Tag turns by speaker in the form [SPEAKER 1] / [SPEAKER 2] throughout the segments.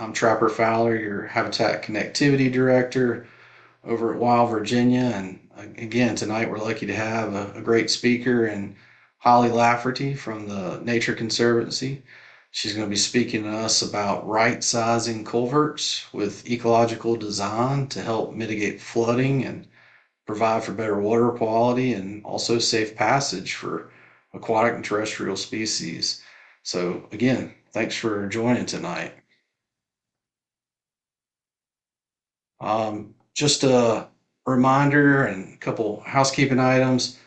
[SPEAKER 1] I'm Trapper Fowler, your Habitat Connectivity Director over at Wild Virginia. And again, tonight we're lucky to have a great speaker and Holly Lafferty from the Nature Conservancy. She's going to be speaking to us about right sizing culverts with ecological design to help mitigate flooding and provide for better water quality and also safe passage for aquatic and terrestrial species. So, again, thanks for joining tonight. Just a reminder and a couple housekeeping items.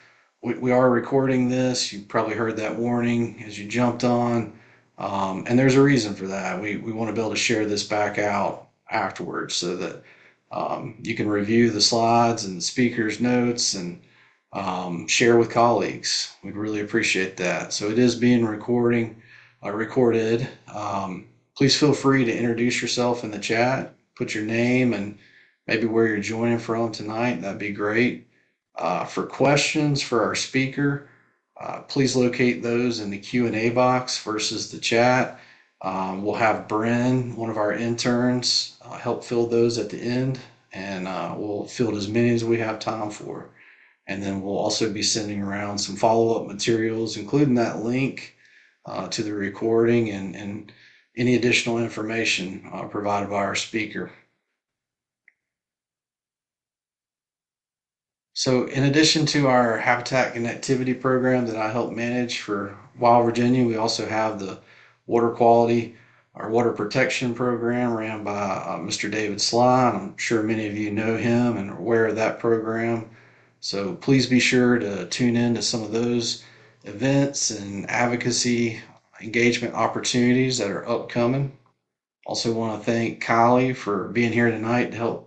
[SPEAKER 1] We are recording this. You probably heard that warning as you jumped on. And there's a reason for that. We want to be able to share this back out afterwards so that you can review the slides and the speaker's notes and share with colleagues. We'd really appreciate that. So it is being recorded. Please feel free to introduce yourself in the chat, put your name and maybe where you're joining from tonight. That'd be great. For questions for our speaker, please locate those in the Q&A box versus the chat. We'll have Bren, one of our interns, help fill those at the end, and we'll field as many as we have time for. And then we'll also be sending around some follow-up materials, including that link to the recording and any additional information provided by our speaker. So in addition to our habitat connectivity program that I help manage for Wild Virginia, we also have the water quality or water protection program ran by Mr. David Sly. I'm sure many of you know him and are aware of that program. So please be sure to tune in to some of those events and advocacy engagement opportunities that are upcoming. Also want to thank Kylie for being here tonight to help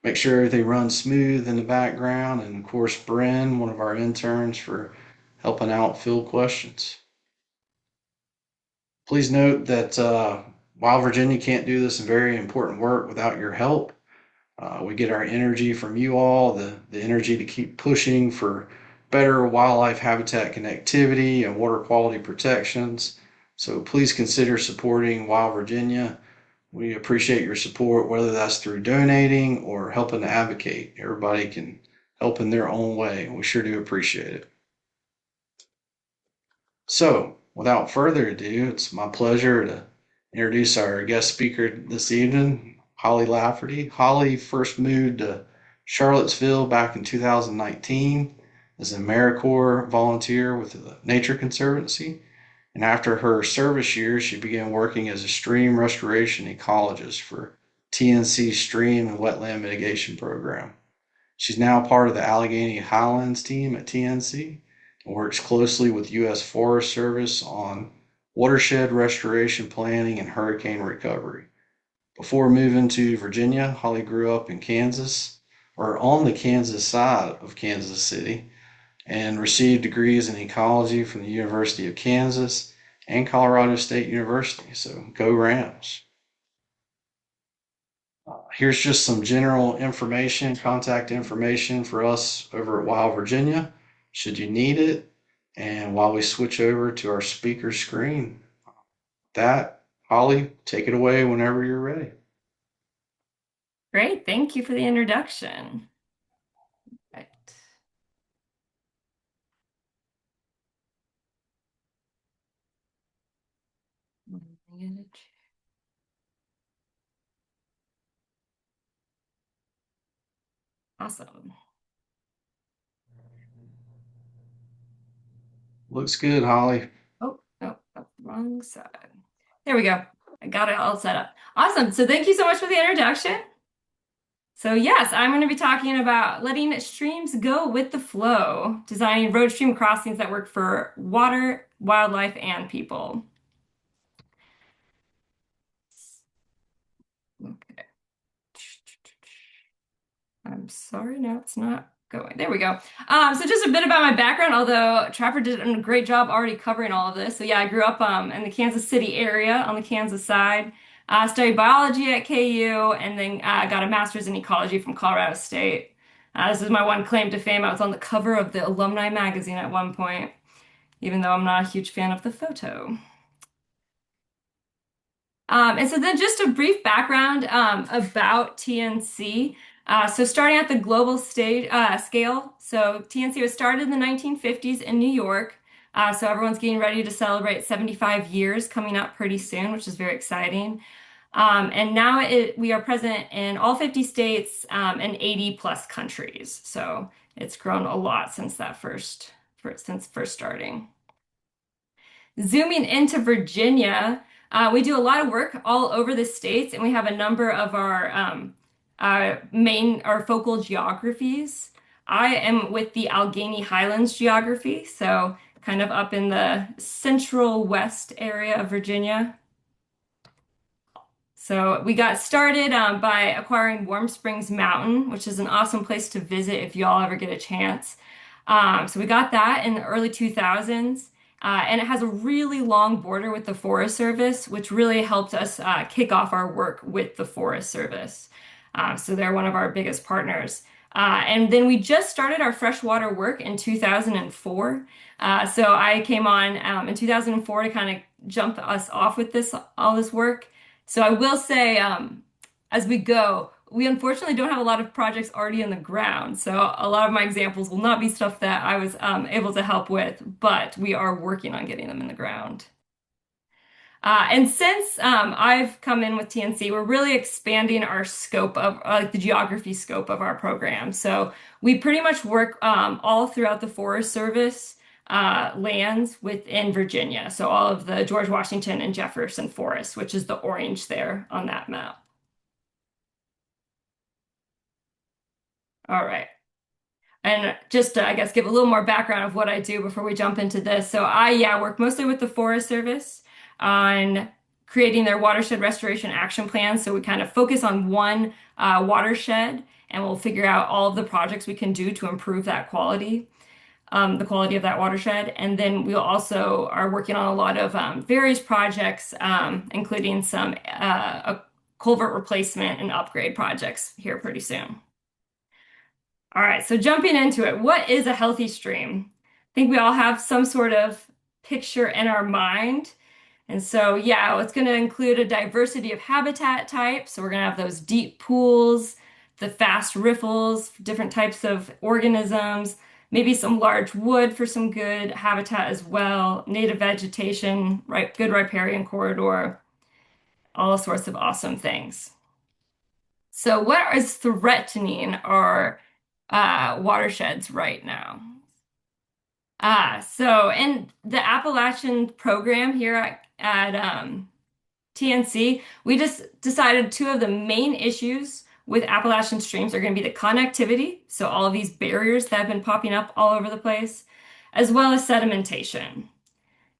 [SPEAKER 1] make sure everything runs smooth in the background. And of course, Bren, one of our interns, for helping out field questions. Please note that Wild Virginia can't do this very important work without your help. We get our energy from you all, the energy to keep pushing for better wildlife habitat connectivity and water quality protections. So please consider supporting Wild Virginia. We appreciate your support, whether that's through donating or helping to advocate. Everybody can help in their own way, and we sure do appreciate it. So, without further ado, it's my pleasure to introduce our guest speaker this evening, Holly Lafferty. Holly first moved to Charlottesville back in 2019 as an AmeriCorps volunteer with the Nature Conservancy. And after her service years, she began working as a stream restoration ecologist for TNC's stream and wetland mitigation program. She's now part of the Allegheny Highlands team at TNC and works closely with U.S. Forest Service on watershed restoration planning and hurricane recovery. Before moving to Virginia, Holly grew up in Kansas, or on the Kansas side of Kansas City, and received degrees in ecology from the University of Kansas and Colorado State University. So go Rams. Here's just some general information, contact information for us over at Wild Virginia, should you need it. And while we switch over to our speaker screen, that, Holly, take it away whenever you're ready.
[SPEAKER 2] Great, thank you for the introduction. Right. Awesome.
[SPEAKER 1] Looks good, Holly.
[SPEAKER 2] Oh, no, wrong side. There we go. I got it all set up. Awesome. So thank you so much for the introduction. So yes, I'm going to be talking about letting streams go with the flow, designing road stream crossings that work for water, wildlife, and people. Okay. I'm sorry, no, it's not going. There we go. So just a bit about my background, although Trapper did a great job already covering all of this. So yeah, I grew up in the Kansas City area on the Kansas side. Studied biology at KU, and then got a master's in ecology from Colorado State. This is my one claim to fame. I was on the cover of the alumni magazine at one point, even though I'm not a huge fan of the photo. And so then just a brief background about TNC. So starting at the global scale, so TNC was started in the 1950s in New York. So everyone's getting ready to celebrate 75 years coming up pretty soon, which is very exciting. And now we are present in all 50 states and 80 plus countries. So it's grown a lot since since first starting. Zooming into Virginia, we do a lot of work all over the states, and we have a number of our focal geographies. I am with the Allegheny Highlands geography, so kind of up in the central west area of Virginia. So we got started by acquiring Warm Springs Mountain, which is an awesome place to visit if y'all ever get a chance. So we got that in the early 2000s, and it has a really long border with the Forest Service, which really helped us kick off our work with the Forest Service. So they're one of our biggest partners. And then we just started our freshwater work in 2004. So I came on in 2004 to kind of jump us off with all this work. So I will say, as we go, we unfortunately don't have a lot of projects already in the ground. So a lot of my examples will not be stuff that I was able to help with, but we are working on getting them in the ground. And since I've come in with TNC, we're really expanding our scope of like the geography scope of our program. So we pretty much work all throughout the Forest Service lands within Virginia. So all of the George Washington and Jefferson forests, which is the orange there on that map. All right. And just to, I guess, give a little more background of what I do before we jump into this. So yeah, work mostly with the Forest Service on creating their watershed restoration action plans. So we kind of focus on one watershed and we'll figure out all of the projects we can do to improve that quality, the quality of that watershed. And then we also are working on a lot of various projects, including some culvert replacement and upgrade projects here pretty soon. All right, so jumping into it, what is a healthy stream? I think we all have some sort of picture in our mind. And so, yeah, it's going to include a diversity of habitat types. So we're going to have those deep pools, the fast riffles, different types of organisms, maybe some large wood for some good habitat as well, native vegetation, right, good riparian corridor, all sorts of awesome things. So what is threatening our watersheds right now? So in the Appalachian program here at TNC, we just decided two of the main issues with Appalachian streams are going to be the connectivity, so all of these barriers that have been popping up all over the place, as well as sedimentation.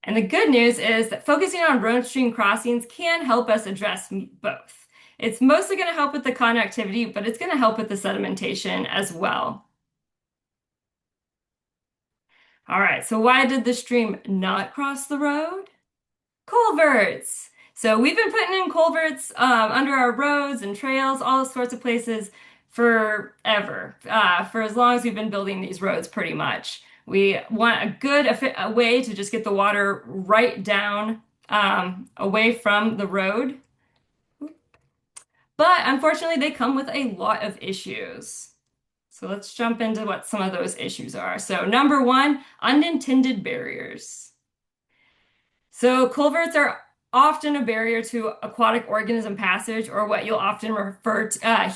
[SPEAKER 2] And the good news is that focusing on road stream crossings can help us address both. It's mostly going to help with the connectivity, but it's going to help with the sedimentation as well. All right, so why did the stream not cross the road? Culverts. So we've been putting in culverts under our roads and trails, all sorts of places forever, for as long as we've been building these roads, pretty much. We want a way to just get the water right down away from the road. But unfortunately, they come with a lot of issues. So let's jump into what some of those issues are. So number one, unintended barriers. So culverts are often a barrier to aquatic organism passage, or what you'll often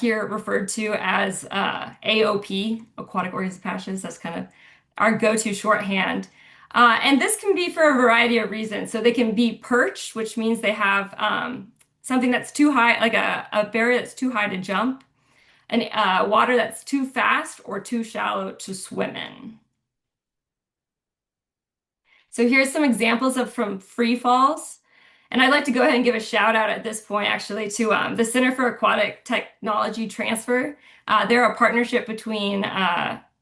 [SPEAKER 2] hear referred to as AOP, aquatic organism passage. That's kind of our go-to shorthand. And this can be for a variety of reasons. So they can be perched, which means they have something that's too high, like a barrier that's too high to jump, and water that's too fast or too shallow to swim in. So here's some examples from free falls. And I'd like to go ahead and give a shout out at this point, actually, to the Center for Aquatic Technology Transfer. They're a partnership between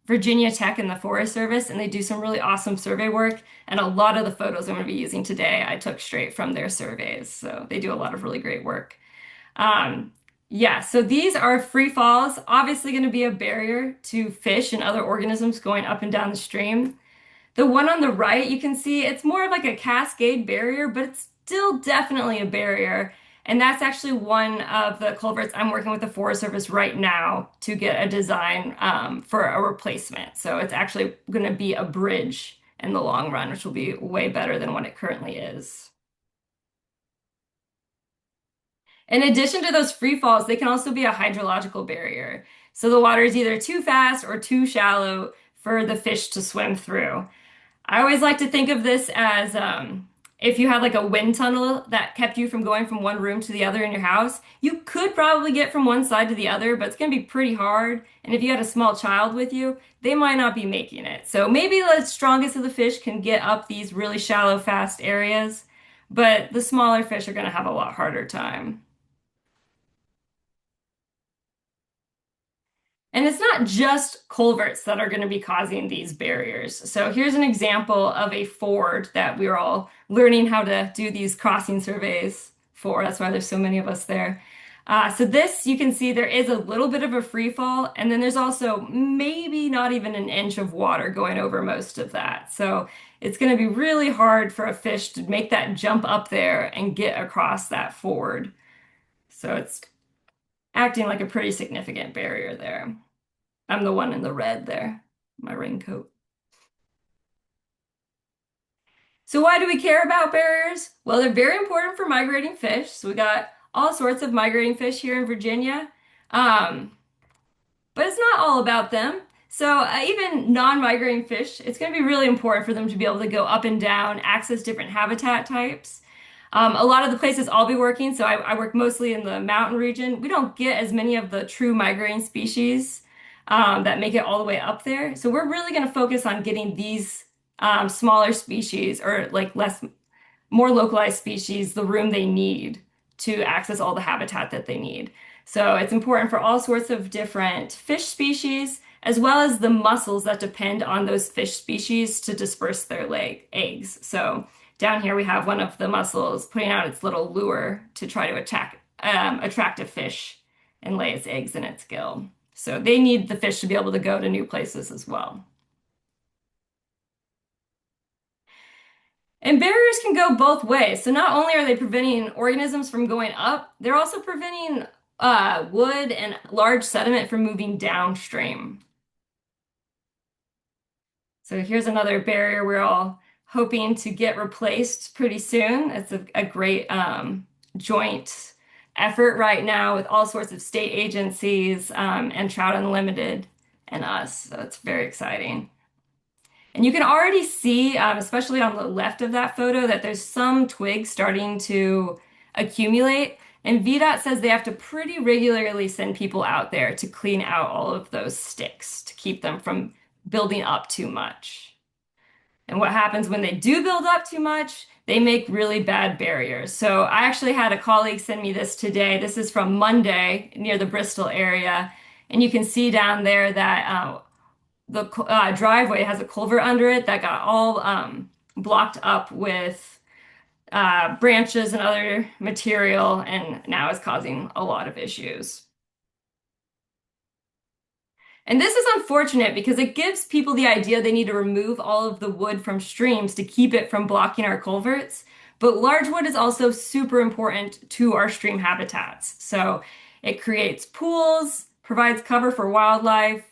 [SPEAKER 2] Virginia Tech and the Forest Service, and they do some really awesome survey work. And a lot of the photos I'm going to be using today, I took straight from their surveys. So they do a lot of really great work. Yeah, so these are free falls, obviously going to be a barrier to fish and other organisms going up and down the stream. The one on the right, you can see it's more of like a cascade barrier, but it's still definitely a barrier. And that's actually one of the culverts I'm working with the Forest Service right now to get a design for a replacement. So it's actually going to be a bridge in the long run, which will be way better than what it currently is. In addition to those free falls, they can also be a hydrological barrier. So the water is either too fast or too shallow for the fish to swim through. I always like to think of this as if you had like a wind tunnel that kept you from going from one room to the other in your house, you could probably get from one side to the other, but it's going to be pretty hard. And if you had a small child with you, they might not be making it. So maybe the strongest of the fish can get up these really shallow, fast areas, but the smaller fish are going to have a lot harder time. And it's not just culverts that are going to be causing these barriers. So here's an example of a ford that we're all learning how to do these crossing surveys for. That's why there's so many of us there. So this, you can see there is a little bit of a free fall, and then there's also maybe not even an inch of water going over most of that. So it's going to be really hard for a fish to make that jump up there and get across that ford. So it's acting like a pretty significant barrier there. I'm the one in the red there, my raincoat. So why do we care about barriers? Well, they're very important for migrating fish. So we got all sorts of migrating fish here in Virginia. Um, but it's not all about them. So even non-migrating fish, it's going to be really important for them to be able to go up and down, access different habitat types. A lot of the places I'll be working, so I work mostly in the mountain region. We don't get as many of the true migrating species that make it all the way up there. So we're really going to focus on getting these smaller species or like less, more localized species the room they need to access all the habitat that they need. So it's important for all sorts of different fish species, as well as the mussels that depend on those fish species to disperse their eggs. So down here we have one of the mussels putting out its little lure to try to attract a fish and lay its eggs in its gill. So they need the fish to be able to go to new places as well. And barriers can go both ways. So not only are they preventing organisms from going up, they're also preventing wood and large sediment from moving downstream. So here's another barrier we're all hoping to get replaced pretty soon. It's a great joint effort right now with all sorts of state agencies and Trout Unlimited and us. So it's very exciting. And you can already see, especially on the left of that photo, that there's some twigs starting to accumulate. And VDOT says they have to pretty regularly send people out there to clean out all of those sticks to keep them from building up too much. And what happens when they do build up too much? They make really bad barriers. So I actually had a colleague send me this today. This is from Monday near the Bristol area. And you can see down there that the driveway has a culvert under it that got all blocked up with branches and other material and now is causing a lot of issues. And this is unfortunate because it gives people the idea they need to remove all of the wood from streams to keep it from blocking our culverts. But large wood is also super important to our stream habitats. So it creates pools, provides cover for wildlife.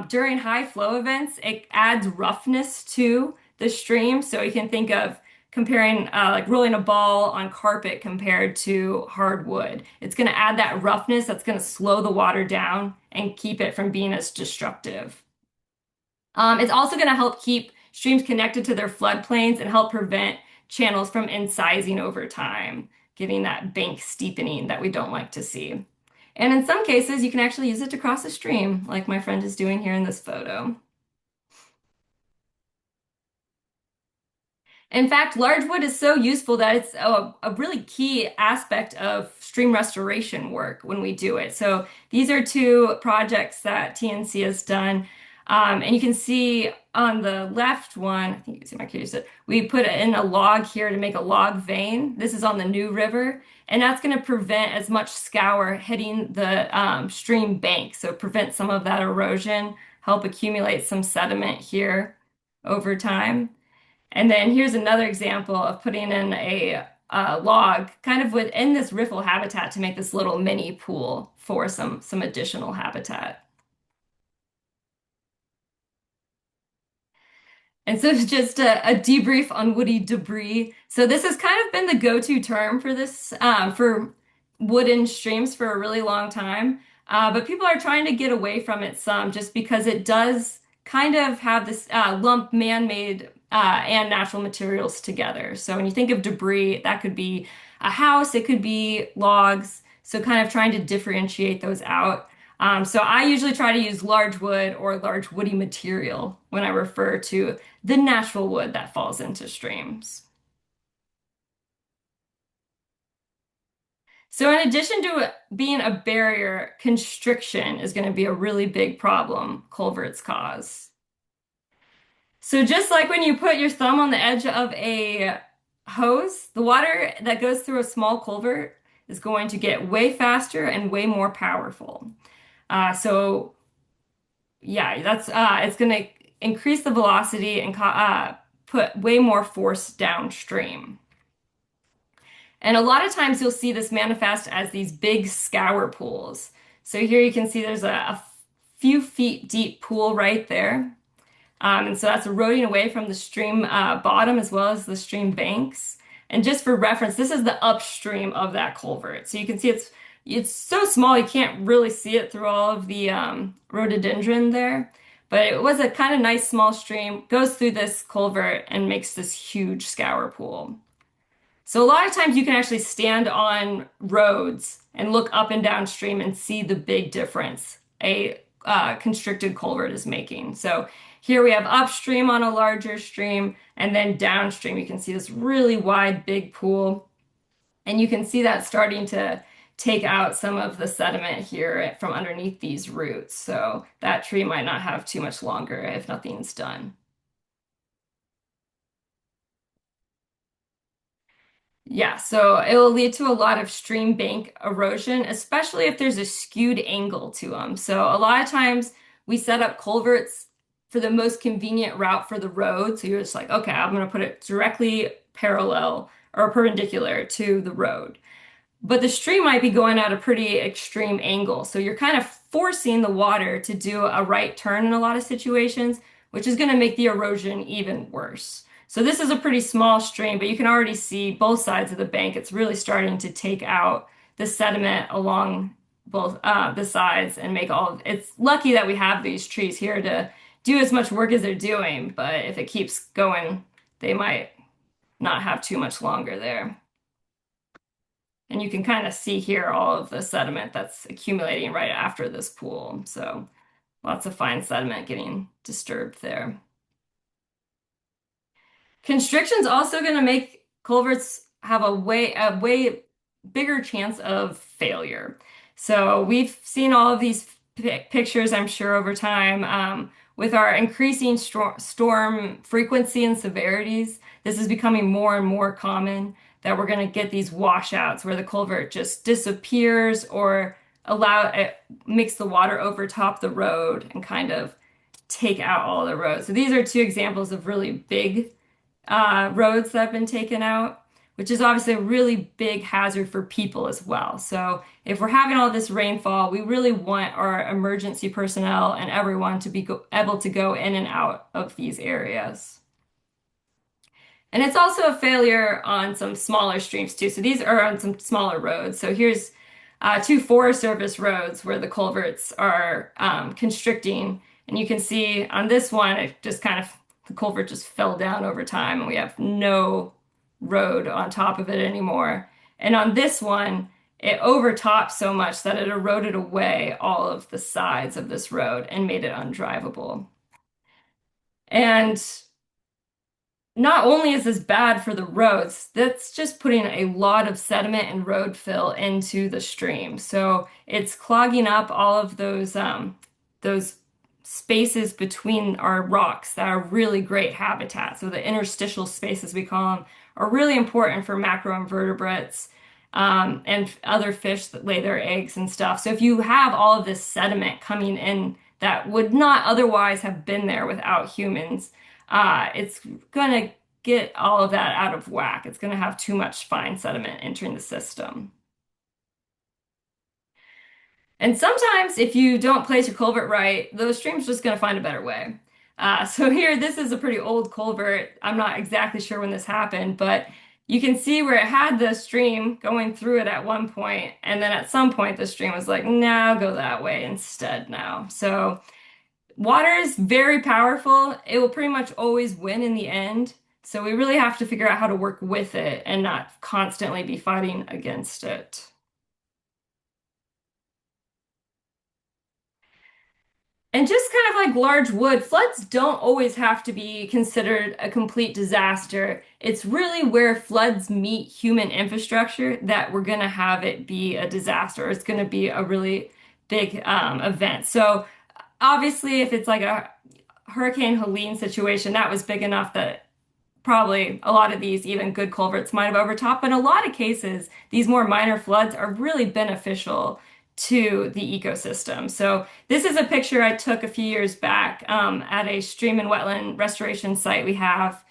[SPEAKER 2] During high flow events, it adds roughness to the stream. So you can think of comparing like rolling a ball on carpet compared to hardwood. It's going to add that roughness that's going to slow the water down and keep it from being as destructive. It's also going to help keep streams connected to their floodplains and help prevent channels from incising over time, giving that bank steepening that we don't like to see. And in some cases, you can actually use it to cross a stream, like my friend is doing here in this photo. In fact, large wood is so useful that it's a really key aspect of stream restoration work when we do it. So these are two projects that TNC has done. And you can see on the left one, I think you can see my cursor, we put in a log here to make a log vein. This is on the New River, and that's going to prevent as much scour hitting the stream bank. So prevent some of that erosion, help accumulate some sediment here over time. And then here's another example of putting in a log kind of within this riffle habitat to make this little mini pool for some additional habitat. And so just a debrief on woody debris. So this has kind of been the go-to term for this for wooden streams for a really long time. But people are trying to get away from it some just because it does kind of have this lump man-made and natural materials together. So when you think of debris, that could be a house, it could be logs. So kind of trying to differentiate those out. So I usually try to use large wood or large woody material when I refer to the natural wood that falls into streams. So in addition to being a barrier, constriction is going to be a really big problem culverts cause. So just like when you put your thumb on the edge of a hose, the water that goes through a small culvert is going to get way faster and way more powerful. So yeah, that's it's going to increase the velocity and put way more force downstream. And a lot of times you'll see this manifest as these big scour pools. So here you can see there's a few feet deep pool right there. And so that's eroding away from the stream bottom as well as the stream banks. And just for reference, this is the upstream of that culvert. So you can see it's so small you can't really see it through all of the rhododendron there. But it was a kind of nice small stream, goes through this culvert and makes this huge scour pool. So a lot of times you can actually stand on roads and look up and downstream and see the big difference a constricted culvert is making. So here we have upstream on a larger stream, and then downstream you can see this really wide, big pool. And you can see that starting to take out some of the sediment here from underneath these roots. So that tree might not have too much longer if nothing's done. Yeah, so it will lead to a lot of stream bank erosion, especially if there's a skewed angle to them. So a lot of times we set up culverts for the most convenient route for the road. So you're just like, okay, I'm going to put it directly parallel or perpendicular to the road. But the stream might be going at a pretty extreme angle. So you're kind of forcing the water to do a right turn in a lot of situations, which is going to make the erosion even worse. So this is a pretty small stream, but you can already see both sides of the bank. It's really starting to take out the sediment along both the sides and make all of, it's lucky that we have these trees here to do as much work as they're doing, but if it keeps going, they might not have too much longer there. And you can kind of see here all of the sediment that's accumulating right after this pool. So lots of fine sediment getting disturbed there. Constriction's also going to make culverts have a way bigger chance of failure. So we've seen all of these pictures, I'm sure, over time with our increasing storm frequency and severities. This is becoming more and more common that we're going to get these washouts where the culvert just disappears or allow it makes the water overtop the road and kind of take out all the roads. So these are two examples of really big roads that have been taken out, which is obviously a really big hazard for people as well. So if we're having all this rainfall, we really want our emergency personnel and everyone to be able to go in and out of these areas. And it's also a failure on some smaller streams too. So these are on some smaller roads. So here's two Forest Service roads where the culverts are constricting. And you can see on this one, it just kind of, the culvert just fell down over time and we have no road on top of it anymore. And on this one, it overtopped so much that it eroded away all of the sides of this road and made it undrivable. And not only is this bad for the roads, that's just putting a lot of sediment and road fill into the stream. So it's clogging up all of those spaces between our rocks that are really great habitat. So the interstitial spaces we call them are really important for macroinvertebrates and other fish that lay their eggs and stuff. So if you have all of this sediment coming in that would not otherwise have been there without humans, it's going to get all of that out of whack. It's going to have too much fine sediment entering the system. And sometimes, if you don't place your culvert right, the stream's just going to find a better way. So here, this is a pretty old culvert. I'm not exactly sure when this happened, but you can see where it had the stream going through it at one point, and then at some point the stream was like, "No, go that way instead now." So water is very powerful. It will pretty much always win in the end. So we really have to figure out how to work with it and not constantly be fighting against it. And just kind of like large wood, floods don't always have to be considered a complete disaster. It's really where floods meet human infrastructure that we're going to have it be a disaster. It's going to be a really big event. So obviously, if it's like a Hurricane Helene situation, that was big enough that probably a lot of these, even good culverts, might have overtopped. But in a lot of cases, these more minor floods are really beneficial to the ecosystem. So this is a picture I took a few years back at a stream and wetland restoration site we have.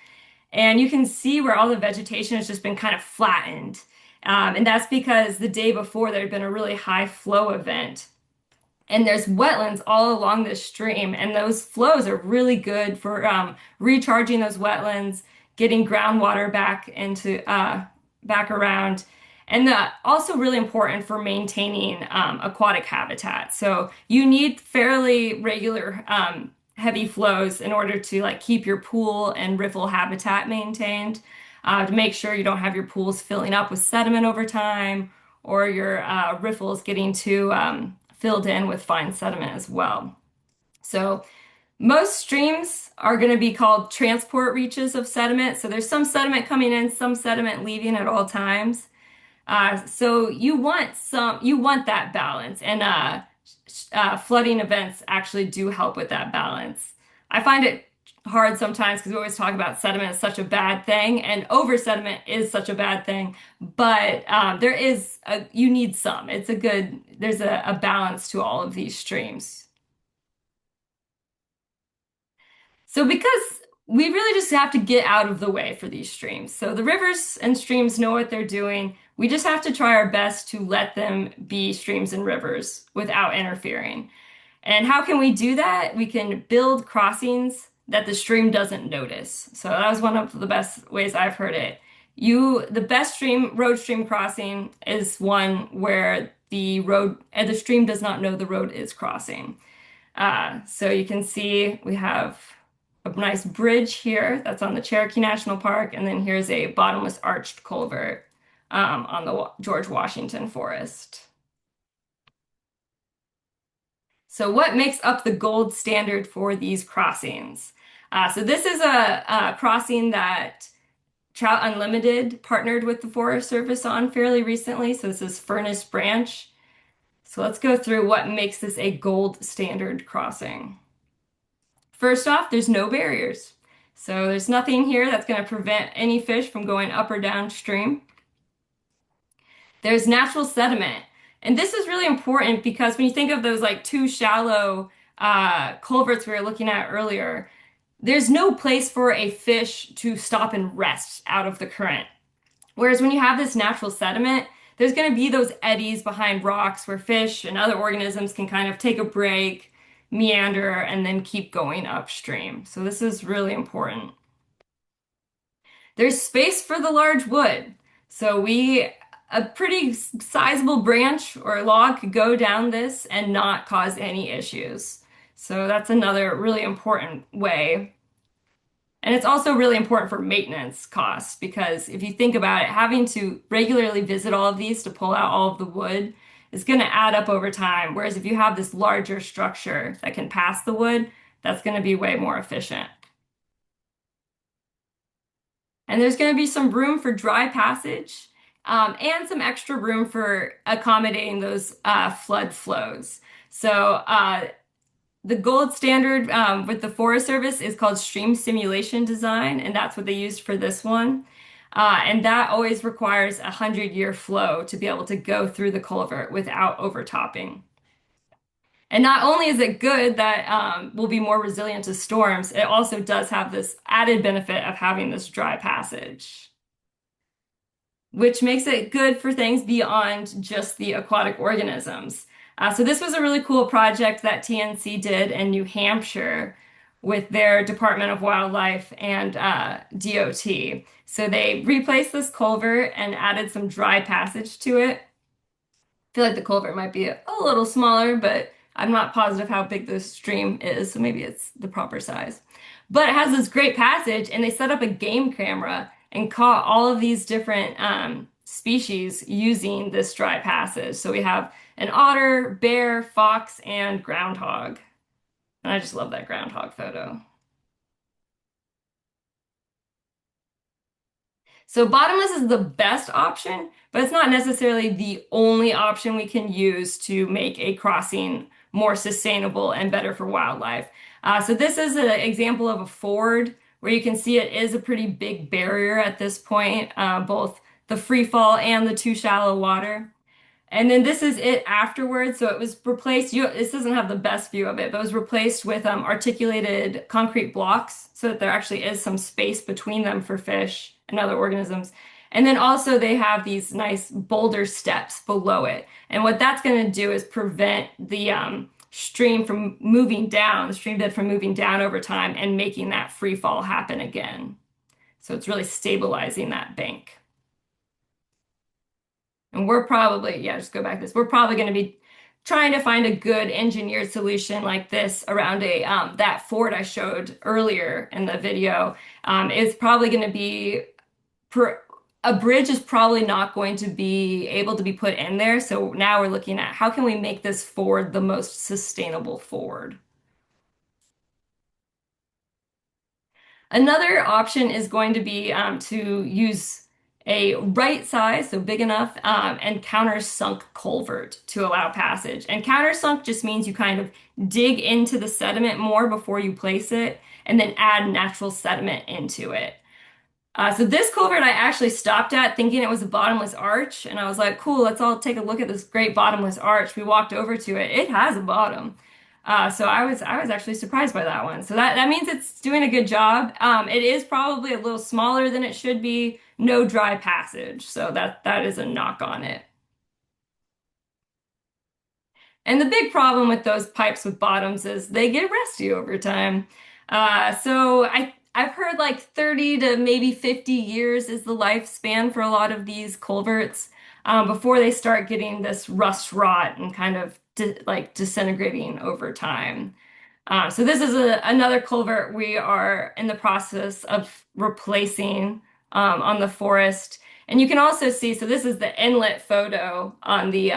[SPEAKER 2] And you can see where all the vegetation has just been kind of flattened. And that's because the day before there had been a really high flow event. And there's wetlands all along this stream, and those flows are really good for recharging those wetlands, getting groundwater back into back around, and also really important for maintaining aquatic habitat. So you need fairly regular heavy flows in order to like keep your pool and riffle habitat maintained, to make sure you don't have your pools filling up with sediment over time or your riffles getting too filled in with fine sediment as well. So most streams are going to be called transport reaches of sediment. So there's some sediment coming in, some sediment leaving at all times. So you want that balance, and flooding events actually do help with that balance. I find it hard sometimes because we always talk about sediment as such a bad thing, and over sediment is such a bad thing. But you need some. There's a balance to all of these streams. So because we really just have to get out of the way for these streams. So the rivers and streams know what they're doing. We just have to try our best to let them be streams and rivers without interfering. And how can we do that? We can build crossings that the stream doesn't notice. So that was one of the best ways I've heard it. The best road stream crossing is one where the stream does not know the road is crossing. So you can see we have a nice bridge here that's on the Cherokee National Park, and then here's a bottomless arched culvert on the George Washington Forest. So what makes up the gold standard for these crossings? So this is a crossing that Trout Unlimited partnered with the Forest Service on fairly recently. So this is Furnace Branch. So let's go through what makes this a gold standard crossing. First off, there's no barriers. So there's nothing here that's going to prevent any fish from going up or downstream. There's natural sediment. And this is really important because when you think of those like two shallow culverts we were looking at earlier, there's no place for a fish to stop and rest out of the current. Whereas when you have this natural sediment, there's going to be those eddies behind rocks where fish and other organisms can kind of take a break, meander, and then keep going upstream. So this is really important. There's space for the large wood. So a pretty sizable branch or log could go down this and not cause any issues. So that's another really important way. And it's also really important for maintenance costs because if you think about it, having to regularly visit all of these to pull out all of the wood is going to add up over time. Whereas if you have this larger structure that can pass the wood, that's going to be way more efficient. And there's going to be some room for dry passage, and some extra room for accommodating those flood flows. So the gold standard with the Forest Service is called stream simulation design, and that's what they used for this one. And that always requires a 100-year flow to be able to go through the culvert without overtopping. And not only is it good that will be more resilient to storms, it also does have this added benefit of having this dry passage, which makes it good for things beyond just the aquatic organisms. So this was a really cool project that TNC did in New Hampshire with their Department of Wildlife and DOT. So they replaced this culvert and added some dry passage to it. Feel like the culvert might be a little smaller, but I'm not positive how big the stream is, so maybe it's the proper size. But it has this great passage, and they set up a game camera and caught all of these different species using this dry passage. So we have an otter, bear, fox, and groundhog. And I just love that groundhog photo. So bottomless is the best option, but it's not necessarily the only option we can use to make a crossing more sustainable and better for wildlife. So this is an example of a ford where you can see it is a pretty big barrier at this point, both the free fall and the too shallow water. And then this is it afterwards. So it was replaced. This doesn't have the best view of it, but it was replaced with articulated concrete blocks so that there actually is some space between them for fish and other organisms. And then also they have these nice boulder steps below it. And what that's going to do is prevent the stream from moving down, the stream bed from moving down over time and making that free fall happen again. So it's really stabilizing that bank. And we're probably, yeah, just go back to this. We're probably going to be trying to find a good engineered solution like this around a that fort I showed earlier in the video. It's probably going to be per, a bridge is probably not going to be able to be put in there. So now we're looking at how can we make this ford the most sustainable ford. Another option is going to be to use a right size, so big enough, and countersunk culvert to allow passage. And countersunk just means you kind of dig into the sediment more before you place it, and then add natural sediment into it. So this culvert I actually stopped at thinking it was a bottomless arch, and I was like, cool, let's all take a look at this great bottomless arch. We walked over to it. It has a bottom. So I was actually surprised by that one. So that means it's doing a good job. It is probably a little smaller than it should be. No dry passage, so that is a knock on it. And the big problem with those pipes with bottoms is they get rusty over time. I've heard like 30 to maybe 50 years is the lifespan for a lot of these culverts before they start getting this rust rot and kind of like disintegrating over time. So this is another culvert we are in the process of replacing on the forest. And you can also see, so this is the inlet photo on the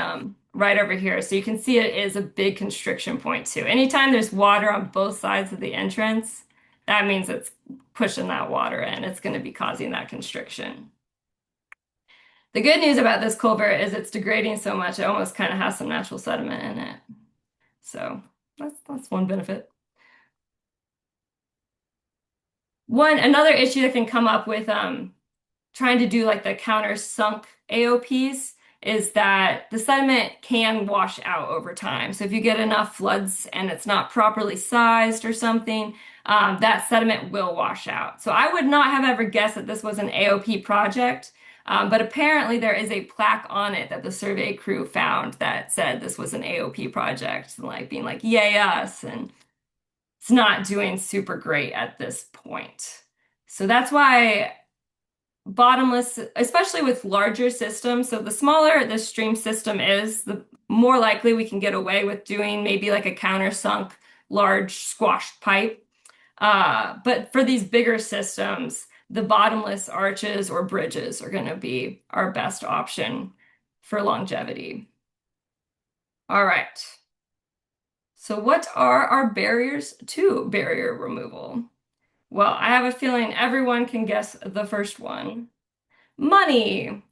[SPEAKER 2] right over here. So you can see it is a big constriction point too. Anytime there's water on both sides of the entrance, that means it's pushing that water in. It's going to be causing that constriction. The good news about this culvert is it's degrading so much, it almost kind of has some natural sediment in it. So that's one benefit. Another issue that can come up with trying to do like the countersunk AOPs is that the sediment can wash out over time. So if you get enough floods and it's not properly sized or something, that sediment will wash out. So I would not have ever guessed that this was an AOP project, but apparently there is a plaque on it that the survey crew found that said this was an AOP project, like being like, yay us, and it's not doing super great at this point. So that's why bottomless, especially with larger systems, so the smaller the stream system is, the more likely we can get away with doing maybe like a countersunk large squashed pipe. But for these bigger systems, the bottomless arches or bridges are going to be our best option for longevity. All right. So what are our barriers to barrier removal? Well, I have a feeling everyone can guess the first one. Money.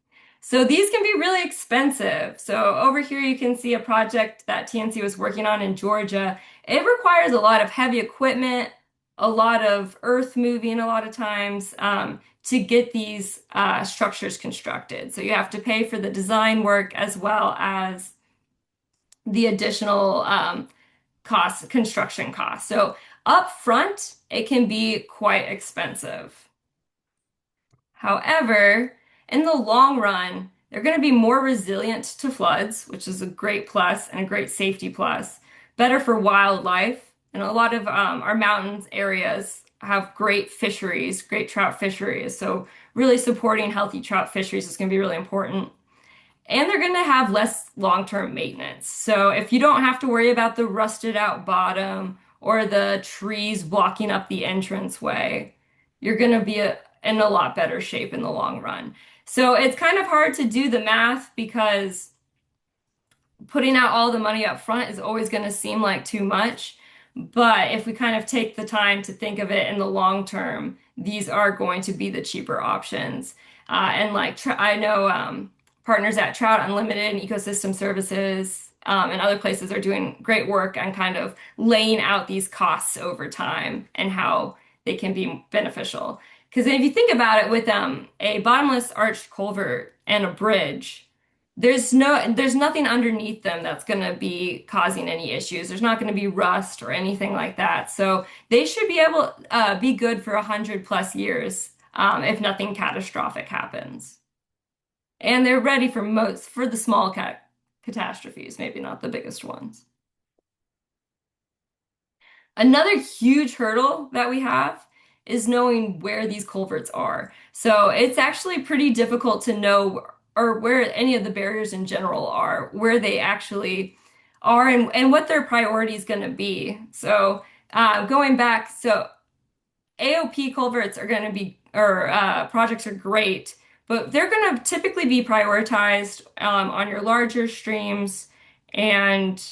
[SPEAKER 2] So these can be really expensive. So over here you can see a project that TNC was working on in Georgia. It requires a lot of heavy equipment, a lot of earth moving a lot of times to get these structures constructed. So you have to pay for the design work as well as the additional costs, construction costs. So up front, it can be quite expensive. However, in the long run, they're going to be more resilient to floods, which is a great plus and a great safety plus. Better for wildlife, and a lot of our mountains areas have great fisheries, great trout fisheries. So really supporting healthy trout fisheries is going to be really important. And they're going to have less long-term maintenance. So if you don't have to worry about the rusted out bottom or the trees blocking up the entranceway, you're going to be in a lot better shape in the long run. So it's kind of hard to do the math because putting out all the money up front is always going to seem like too much. But if we kind of take the time to think of it in the long term, these are going to be the cheaper options. And like I know partners at Trout Unlimited and Ecosystem Services and other places are doing great work on kind of laying out these costs over time and how they can be beneficial. Because if you think about it, with a bottomless arched culvert and a bridge, there's nothing underneath them that's going to be causing any issues. There's not going to be rust or anything like that. So they should be able be good for 100+ years if nothing catastrophic happens. And they're ready for the small catastrophes, maybe not the biggest ones. Another huge hurdle that we have is knowing where these culverts are. So it's actually pretty difficult to know or where any of the barriers in general are, where they actually are and what their priority is going to be. So going back, so AOP culverts are going to be, or projects are great, but they're going to typically be prioritized on your larger streams and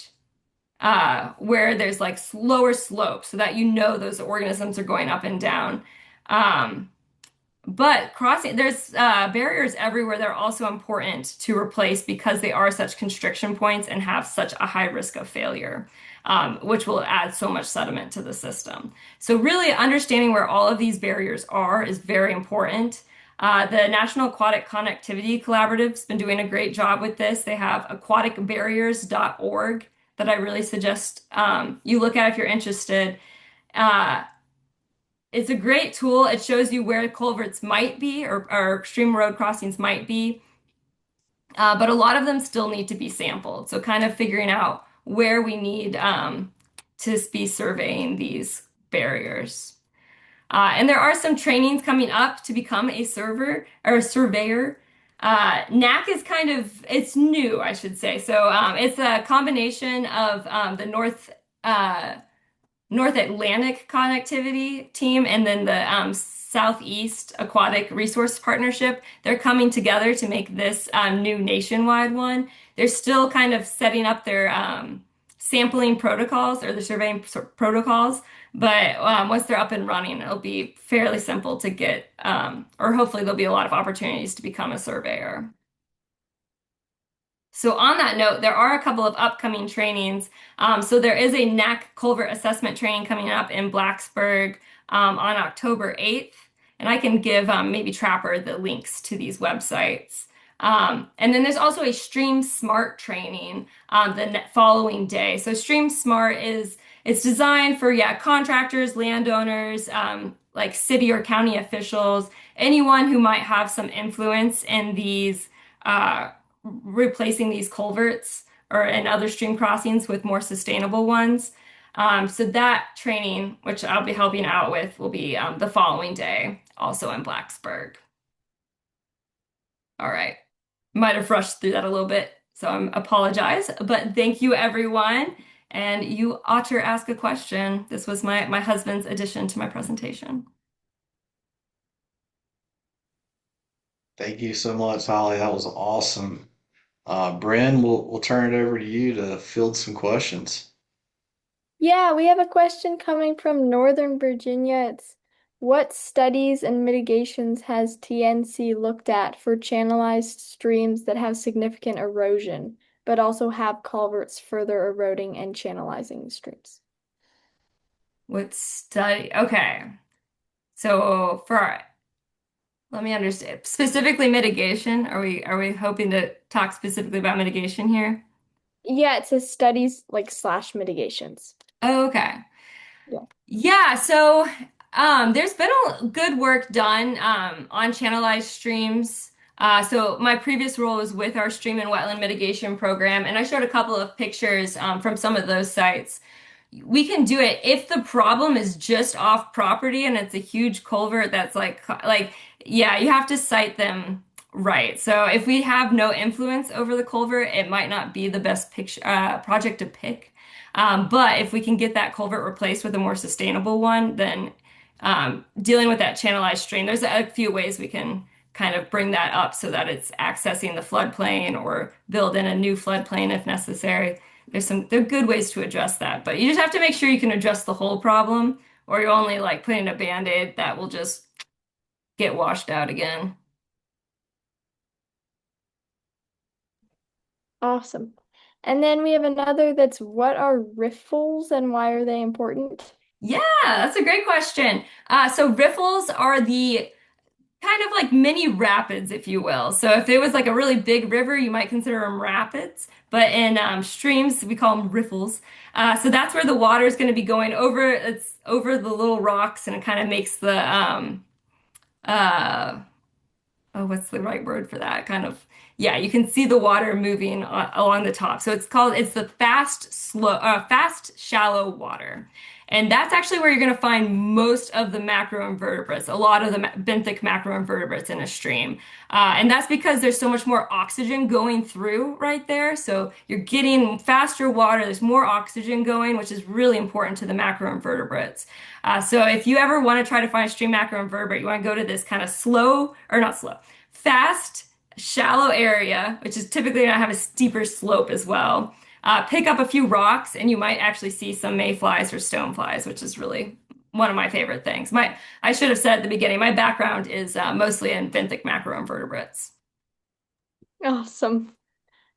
[SPEAKER 2] where there's like lower slopes so that you know those organisms are going up and down. Um, but crossing, there's barriers everywhere that are also important to replace because they are such constriction points and have such a high risk of failure, which will add so much sediment to the system. So really understanding where all of these barriers are is very important. The National Aquatic Connectivity Collaborative has been doing a great job with this. They have aquaticbarriers.org that I really suggest you look at if you're interested. Uh, it's a great tool. It shows you where culverts might be or stream road crossings might be, but a lot of them still need to be sampled. So kind of figuring out where we need to be surveying these barriers. And there are some trainings coming up to become a server or a surveyor. NAC is kind of, it's new, I should say. So it's a combination of the North Atlantic Connectivity Team and then the Southeast Aquatic Resource Partnership. They're coming together to make this new nationwide one. They're still kind of setting up their sampling protocols or the surveying protocols, but once they're up and running, it'll be fairly simple to get, or hopefully there'll be a lot of opportunities to become a surveyor. So on that note, there are a couple of upcoming trainings. So there is a NAC culvert assessment training coming up in Blacksburg on October 8th. And I can give maybe Trapper the links to these websites. And then there's also a Stream Smart training the following day. So Stream Smart it's designed for contractors, landowners, like city or county officials, anyone who might have some influence in these replacing these culverts or and other stream crossings with more sustainable ones. So that training, which I'll be helping out with, will be the following day, also in Blacksburg. All right. Might have rushed through that a little bit, so I apologize, but thank you everyone. And you ought to ask a question. This was my husband's addition to my presentation.
[SPEAKER 1] Thank you so much, Holly. That was awesome. Bryn, we'll turn it over to you to field some questions.
[SPEAKER 3] Yeah, we have a question coming from Northern Virginia. It's what studies and mitigations has TNC looked at for channelized streams that have significant erosion, but also have culverts further eroding and channelizing the streams?
[SPEAKER 2] What study? Okay. So let me understand. Specifically mitigation. Are we hoping to talk specifically about mitigation here?
[SPEAKER 3] Yeah, it says studies like slash mitigations.
[SPEAKER 2] Okay.
[SPEAKER 3] Yeah.
[SPEAKER 2] Yeah, so there's been a good work done on channelized streams. So my previous role was with our stream and wetland mitigation program, and I showed a couple of pictures from some of those sites. We can do it if the problem is just off property and it's a huge culvert that's like yeah, you have to site them right. So if we have no influence over the culvert, it might not be the best picture project to pick. But if we can get that culvert replaced with a more sustainable one, then dealing with that channelized stream, there's a few ways we can kind of bring that up so that it's accessing the floodplain or build in a new floodplain if necessary. There are good ways to address that, but you just have to make sure you can address the whole problem, or you're only like putting a band-aid that will just get washed out again.
[SPEAKER 3] Awesome. And then we have another that's what are riffles and why are they important?
[SPEAKER 2] Yeah, that's a great question. So riffles are the kind of like mini rapids, if you will. So if it was like a really big river, you might consider them rapids. But in streams, we call them riffles. So that's where the water is going to be going over. It's over the little rocks, and it kind of makes the uh, oh, what's the right word for that? Kind of, yeah, you can see the water moving along the top. So it's the fast, shallow water. And that's actually where you're going to find most of the macroinvertebrates, a lot of the benthic macroinvertebrates in a stream. And that's because there's so much more oxygen going through right there. So you're getting faster water, there's more oxygen going, which is really important to the macroinvertebrates. So if you ever want to try to find a stream macroinvertebrate, you want to go to this kind of slow, or not slow, fast, shallow area, which is typically going to have a steeper slope as well. Pick up a few rocks, and you might actually see some mayflies or stoneflies, which is really one of my favorite things. I should have said at the beginning, my background is mostly in benthic macroinvertebrates.
[SPEAKER 3] Awesome.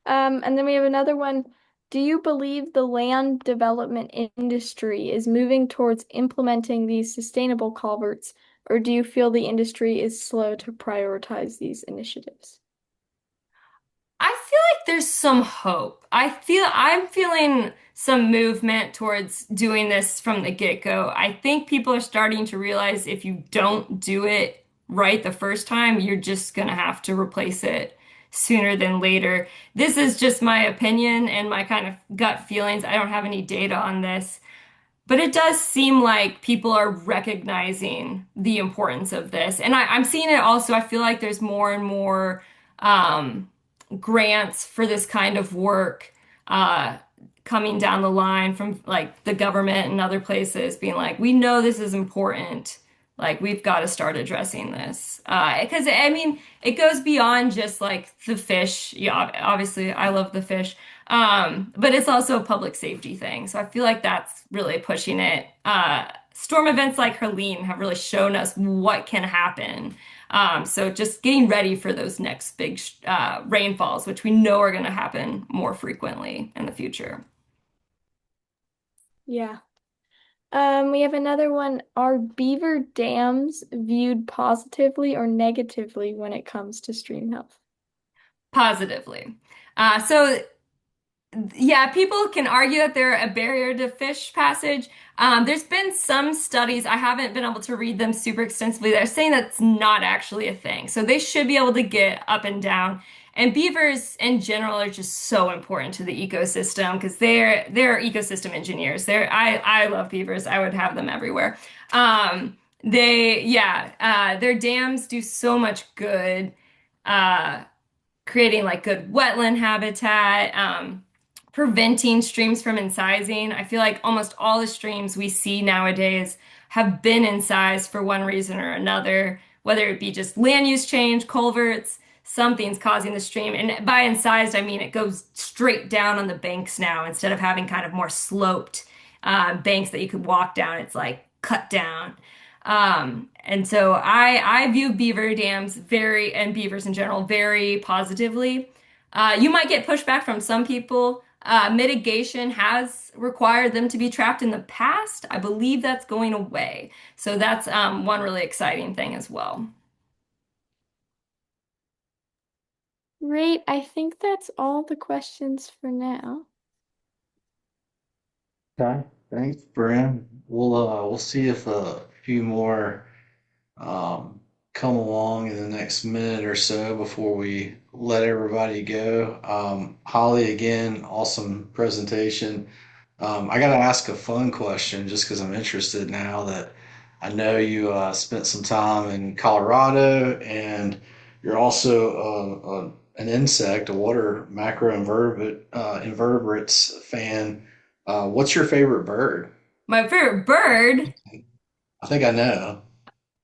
[SPEAKER 3] And then we have another one. Do you believe the land development industry is moving towards implementing these sustainable culverts, or do you feel the industry is slow to prioritize these initiatives?
[SPEAKER 2] I feel like there's some hope. I'm feeling some movement towards doing this from the get-go. I think people are starting to realize if you don't do it right the first time, you're just gonna have to replace it sooner than later. This is just my opinion and my kind of gut feelings. I don't have any data on this. But it does seem like people are recognizing the importance of this. And I'm seeing it also. I feel like there's more and more um, grants for this kind of work uh, coming down the line from like the government and other places being like, we know this is important. Like, we've got to start addressing this. Because, I mean, it goes beyond just like the fish. Yeah, obviously, I love the fish. But it's also a public safety thing. So I feel like that's really pushing it. Storm events like Helene have really shown us what can happen. So just getting ready for those next big rainfalls, which we know are going to happen more frequently in the future.
[SPEAKER 3] Yeah. We have another one. Are beaver dams viewed positively or negatively when it comes to stream health?
[SPEAKER 2] Positively. So yeah, people can argue that they're a barrier to fish passage. There's been some studies, I haven't been able to read them super extensively, that are saying that's not actually a thing. So they should be able to get up and down. And beavers in general are just so important to the ecosystem because they're ecosystem engineers. I love beavers. I would have them everywhere. Their dams do so much good. Uh, Creating like good wetland habitat, preventing streams from incising. I feel like almost all the streams we see nowadays have been incised for one reason or another, whether it be just land use change, culverts, something's causing the stream. And by incised, I mean it goes straight down on the banks now instead of having kind of more sloped banks that you could walk down. It's like cut down. And so I view beaver dams and beavers in general very positively. You might get pushback from some people. Mitigation has required them to be trapped in the past. I believe that's going away. So that's one really exciting thing as well.
[SPEAKER 3] Great. I think that's all the questions for now.
[SPEAKER 1] Okay. Thanks, Bren. We'll see if a few more um, come along in the next minute or so before we let everybody go. Holly, again, awesome presentation. I got to ask a fun question just because I'm interested now that I know you spent some time in Colorado and you're also an insect, a water macroinvertebrate invertebrates fan. What's your favorite bird?
[SPEAKER 2] My favorite bird.
[SPEAKER 1] I think I know.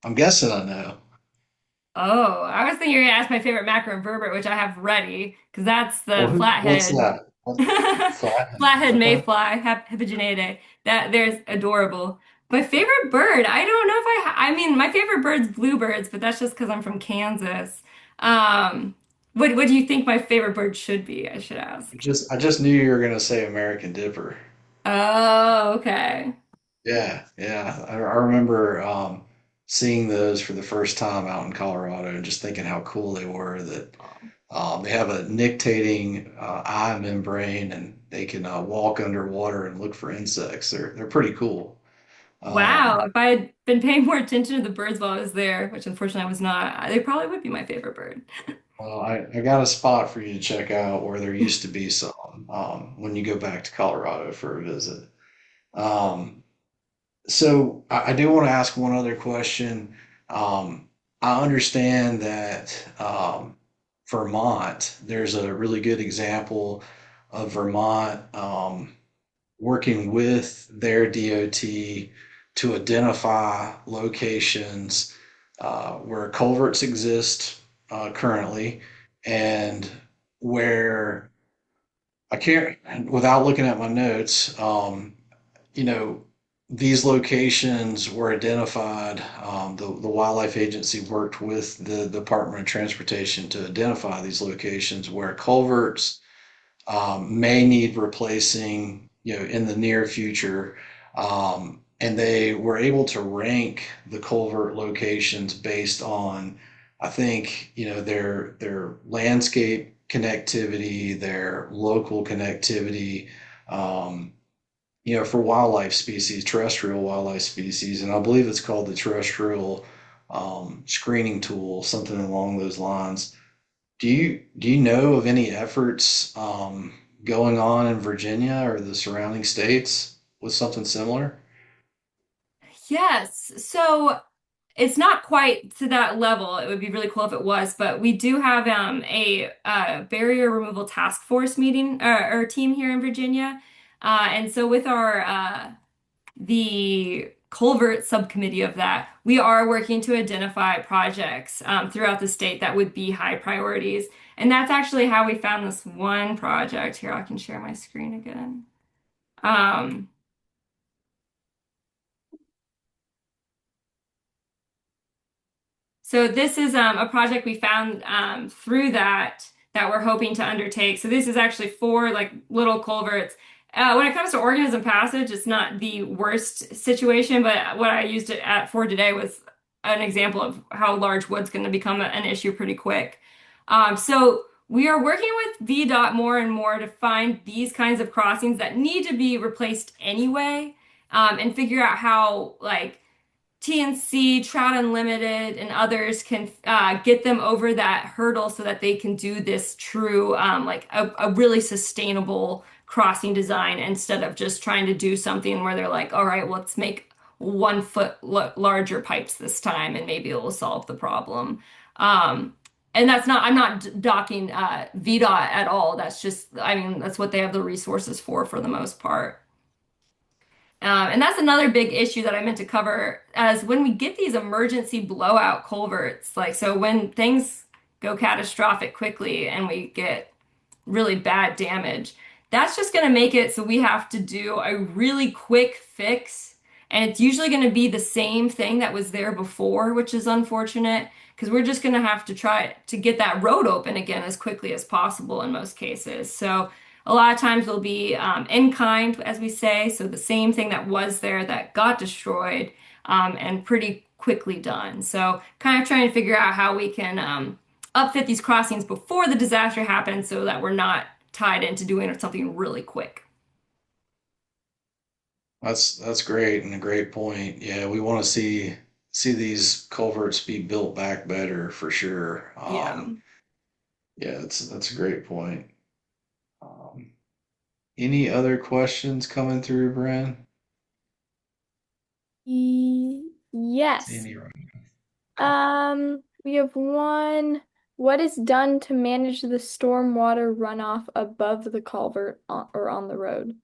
[SPEAKER 1] I'm guessing I know.
[SPEAKER 2] Oh, I was thinking you were gonna ask my favorite macroinvertebrate, which I have ready, because that's
[SPEAKER 1] Well,
[SPEAKER 2] the
[SPEAKER 1] what's
[SPEAKER 2] flathead.
[SPEAKER 1] that? Flathead.
[SPEAKER 2] Flathead
[SPEAKER 1] Okay.
[SPEAKER 2] mayfly, Hypogenidae. That there's adorable. My favorite bird, I don't know if I mean, my favorite bird's bluebirds, but that's just because I'm from Kansas. Um, what do you think my favorite bird should be? I should ask.
[SPEAKER 1] I just knew you were gonna say American Dipper.
[SPEAKER 2] Oh, okay.
[SPEAKER 1] Yeah, yeah. I remember seeing those for the first time out in Colorado and just thinking how cool they were. That they have a nictating eye membrane and they can walk underwater and look for insects. They're pretty cool.
[SPEAKER 2] Wow,
[SPEAKER 1] Um,
[SPEAKER 2] if I had been paying more attention to the birds while I was there, which unfortunately I was not, they probably would be my favorite bird.
[SPEAKER 1] well, I got a spot for you to check out where there used to be some when you go back to Colorado for a visit. Um, So I do want to ask one other question. I understand that Vermont, there's a really good example of Vermont working with their DOT to identify locations where culverts exist currently and where I can't, without looking at my notes, you know, these locations were identified. The Wildlife Agency worked with the Department of Transportation to identify these locations where culverts may need replacing, in the near future. And they were able to rank the culvert locations based on, I think, their landscape connectivity, their local connectivity. Um, for wildlife species, terrestrial wildlife species, and I believe it's called the terrestrial screening tool, something along those lines. Do you know of any efforts going on in Virginia or the surrounding states with something similar?
[SPEAKER 2] Yes, so it's not quite to that level. It would be really cool if it was, but we do have a barrier removal task force meeting or team here in Virginia. And so with our the culvert subcommittee of that, we are working to identify projects throughout the state that would be high priorities. And that's actually how we found this one project. Here, I can share my screen again. Um, So this is a project we found through that we're hoping to undertake. So this is actually four like little culverts. When it comes to organism passage, it's not the worst situation, but what I used it for today was an example of how large wood's going to become an issue pretty quick. So we are working with VDOT more and more to find these kinds of crossings that need to be replaced anyway, and figure out how like TNC, Trout Unlimited, and others can get them over that hurdle so that they can do this true, like a really sustainable crossing design instead of just trying to do something where they're like, all right, well, let's make 1 foot larger pipes this time and maybe it will solve the problem. Um, and that's not, I'm not docking VDOT at all. That's just, I mean, that's what they have the resources for the most part. And that's another big issue that I meant to cover as when we get these emergency blowout culverts, like so when things go catastrophic quickly and we get really bad damage, that's just going to make it so we have to do a really quick fix. And it's usually going to be the same thing that was there before, which is unfortunate because we're just going to have to try to get that road open again as quickly as possible in most cases. So a lot of times will be in kind, as we say, so the same thing that was there that got destroyed and pretty quickly done. So kind of trying to figure out how we can upfit these crossings before the disaster happens so that we're not tied into doing something really quick.
[SPEAKER 1] That's great and a great point. Yeah, we want to see these culverts be built back better for sure.
[SPEAKER 2] Yeah.
[SPEAKER 1] Yeah, that's a great point. Um, any other questions coming through, Bren? See
[SPEAKER 3] Yes.
[SPEAKER 1] any right? Okay.
[SPEAKER 3] We have one. What is done to manage the stormwater runoff above the culvert or on the road?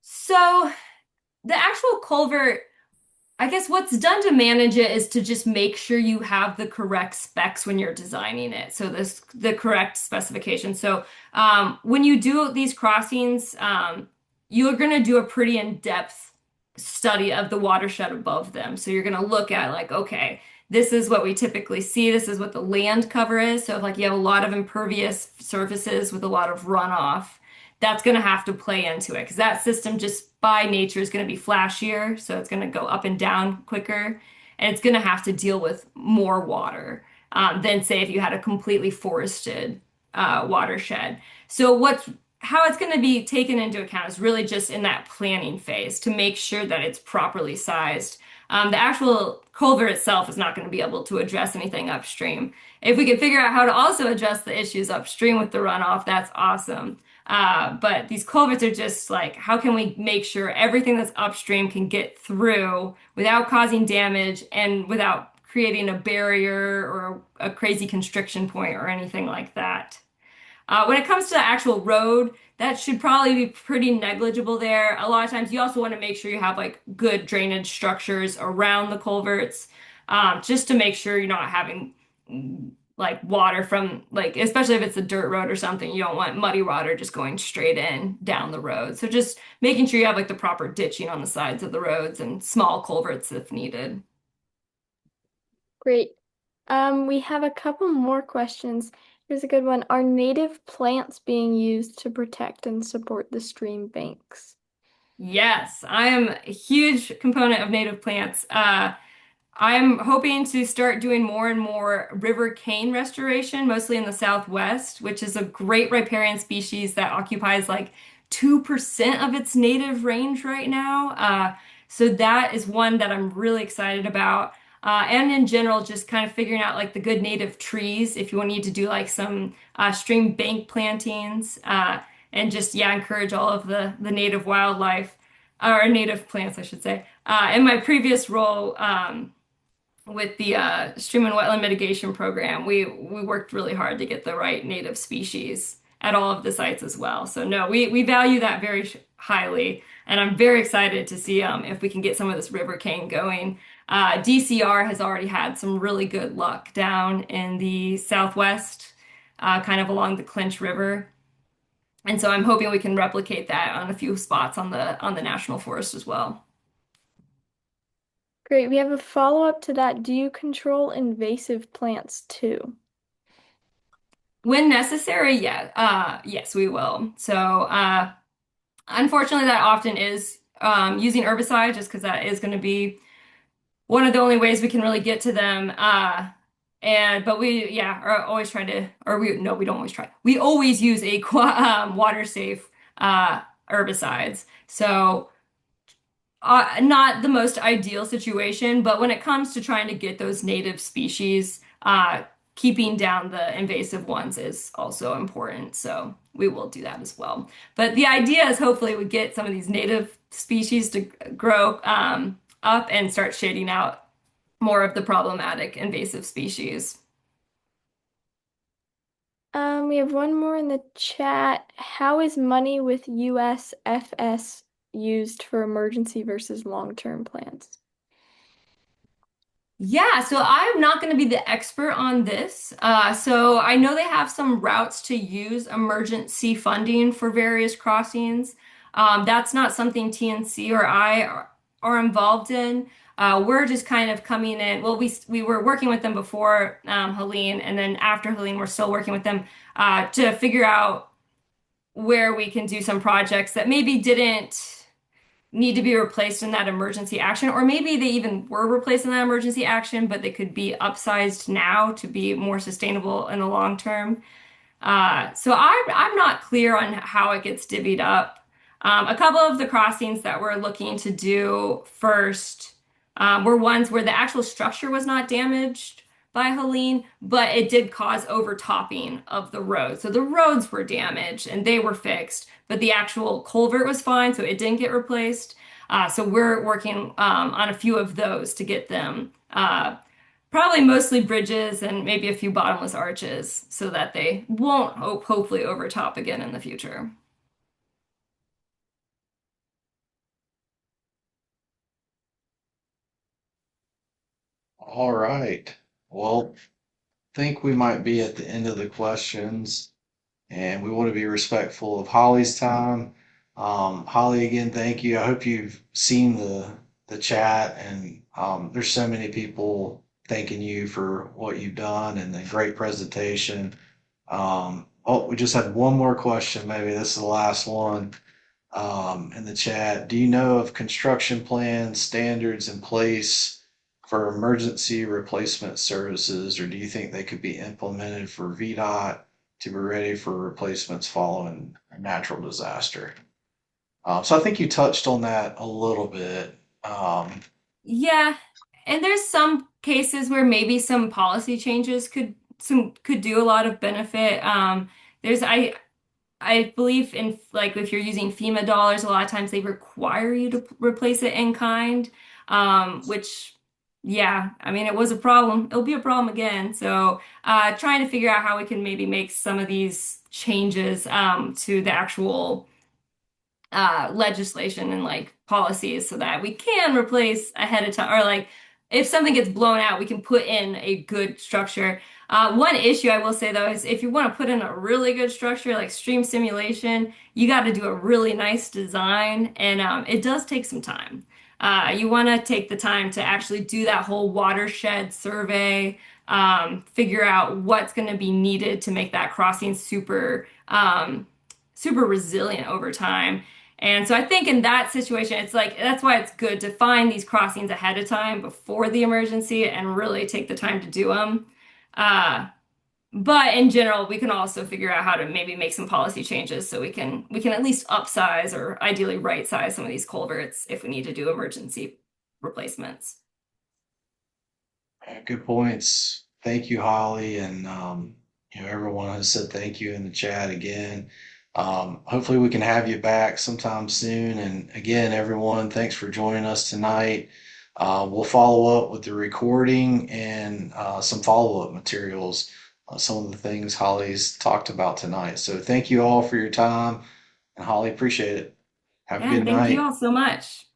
[SPEAKER 2] So the actual culvert, I guess what's done to manage it is to just make sure you have the correct specs when you're designing it. So this the correct specifications. So when you do these crossings, you're going to do a pretty in-depth study of the watershed above them. So you're going to look at like, okay, this is what we typically see. This is what the land cover is. So if like you have a lot of impervious surfaces with a lot of runoff, that's going to have to play into it because that system just by nature is going to be flashier. So it's going to go up and down quicker and it's going to have to deal with more water than, say, if you had a completely forested watershed. So how it's going to be taken into account is really just in that planning phase to make sure that it's properly sized. The actual culvert itself is not going to be able to address anything upstream. If we can figure out how to also address the issues upstream with the runoff, that's awesome. But these culverts are just like, how can we make sure everything that's upstream can get through without causing damage and without creating a barrier or a crazy constriction point or anything like that? When it comes to the actual road, that should probably be pretty negligible there. A lot of times you also want to make sure you have like good drainage structures around the culverts, just to make sure you're not having like water from like, especially if it's a dirt road or something, you don't want muddy water just going straight in down the road. So just making sure you have like the proper ditching on the sides of the roads and small culverts if needed.
[SPEAKER 3] Great. We have a couple more questions. Here's a good one. Are native plants being used to protect and support the stream banks?
[SPEAKER 2] Yes, I am a huge component of native plants. I'm hoping to start doing more and more river cane restoration, mostly in the Southwest, which is a great riparian species that occupies like 2% of its native range right now. So that is one that I'm really excited about. And in general, just kind of figuring out like the good native trees if you need to do like some stream bank plantings, and just, yeah, encourage all of the native wildlife or native plants, I should say. In my previous role, with the stream and wetland mitigation program, we worked really hard to get the right native species at all of the sites as well. So no, we value that very highly, and I'm very excited to see if we can get some of this river cane going. DCR has already had some really good luck down in the Southwest, kind of along the Clinch River. And so I'm hoping we can replicate that on a few spots on the national forest as well.
[SPEAKER 3] Great. We have a follow-up to that. Do you control invasive plants too?
[SPEAKER 2] When necessary, yeah, yes, we will. So, unfortunately, that often is using herbicide, just because that is going to be one of the only ways we can really get to them. But we, yeah, are always trying to, or we, no, we don't always try. We always use water safe herbicides. So not the most ideal situation, but when it comes to trying to get those native species, keeping down the invasive ones is also important. So we will do that as well. But the idea is hopefully we get some of these native species to grow up and start shading out more of the problematic invasive species.
[SPEAKER 3] We have one more in the chat. How is money with USFS used for emergency versus long-term plans?
[SPEAKER 2] Yeah, so I'm not going to be the expert on this. So I know they have some routes to use emergency funding for various crossings. That's not something TNC or I are involved in. We're just kind of coming in. Well, we were working with them before Helene, and then after Helene, we're still working with them to figure out where we can do some projects that maybe didn't need to be replaced in that emergency action, or maybe they even were replaced in that emergency action, but they could be upsized now to be more sustainable in the long term. So I'm not clear on how it gets divvied up. A couple of the crossings that we're looking to do first were ones where the actual structure was not damaged by Helene, but it did cause overtopping of the road. So the roads were damaged and they were fixed, but the actual culvert was fine, so it didn't get replaced. So we're working on a few of those to get them. Probably mostly bridges and maybe a few bottomless arches so that they won't hopefully overtop again in the future.
[SPEAKER 1] All right. Well, think we might be at the end of the questions, and we want to be respectful of Holly's time. Holly, again, thank you. I hope you've seen the chat, and there's so many people thanking you for what you've done and the great presentation. Oh, we just had one more question. Maybe this is the last one in the chat. Do you know of construction plans, standards in place for emergency replacement services, or do you think they could be implemented for VDOT to be ready for replacements following a natural disaster? So I think you touched on that a little bit. Um,
[SPEAKER 2] Yeah, and there's some cases where maybe some policy changes could do a lot of benefit. There's I believe in like if you're using FEMA dollars, a lot of times they require you to replace it in kind, which, yeah, I mean, it was a problem. It'll be a problem again. So, trying to figure out how we can maybe make some of these changes to the actual legislation and like policies so that we can replace ahead of time or like if something gets blown out we can put in a good structure. One issue I will say though is if you want to put in a really good structure like stream simulation you got to do a really nice design and it does take some time. You want to take the time to actually do that whole watershed survey, figure out what's going to be needed to make that crossing super resilient over time. And so I think in that situation, it's like that's why it's good to find these crossings ahead of time before the emergency and really take the time to do them. Uh, but in general, we can also figure out how to maybe make some policy changes so we can at least upsize or ideally right size some of these culverts if we need to do emergency replacements.
[SPEAKER 1] Yeah, good points. Thank you, Holly, and everyone has said thank you in the chat again. Hopefully, we can have you back sometime soon. And again, everyone, thanks for joining us tonight. We'll follow up with the recording and some follow-up materials, some of the things Holly's talked about tonight. So, thank you all for your time, and Holly, appreciate it. Have a
[SPEAKER 2] Yeah, and
[SPEAKER 1] good
[SPEAKER 2] thank you
[SPEAKER 1] night.
[SPEAKER 2] all so much.